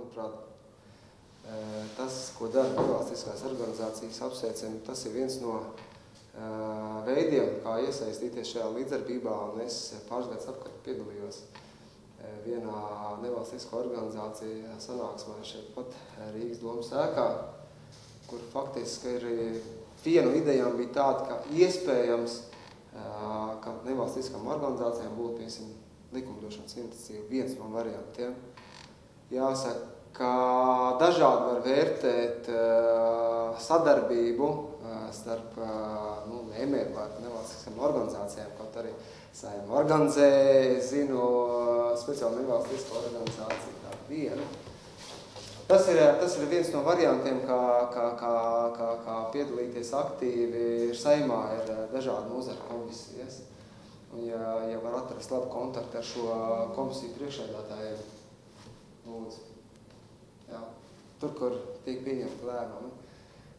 manuprāt, tas, ko dara nevalstiskās organizācijas apsveicami, tas ir viens no veidiem, kā iesaistīties šajā līdzdarbībā, un es pāris gadus atpakaļ piedalījos vienā nevalstiskā organizācija sanāksmē šeit pat Rīgas domas ēkā, kur faktiski ir viena no idejām bija tāda, ka iespējams, ka nevalstiskām organizācijām būtu, piemēram, likumdošanas iniciatīva viens no variantiem. Jāsaka, ka dažādi var vērtēt sadarbību starp lēmējiem vai nevalstiskām organizācijām, kaut arī Saeima organizē, zinu, speciāli nevalstisko organizāciju tādu vienu. Tas ir viens no variantiem, kā piedalīties aktīvi. Saeimā ir dažādi nozara komisijas, un ja var atrast labu kontaktu ar šo komisiju priekšsēdētājiem, lūdzu. Jā. Tur, kur tiek pieņemti lēmumi.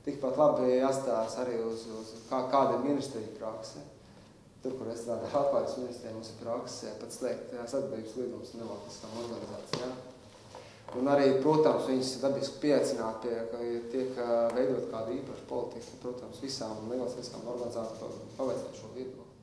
Tikpat labi jāstāsta arī uz kāda ir ministrija prakse. Tur, kur es strādāju atklājas ministrijā, mums ir prakse pat slēgt sadarbības līgumus nevalstiskām organizācijām. Un arī, protams, viņas dabiski pieaicināt pie, ka tiek veidot kāda īpaša politika, protams, visām nevalstiskām organizācijām pavaicāt šo viedokli.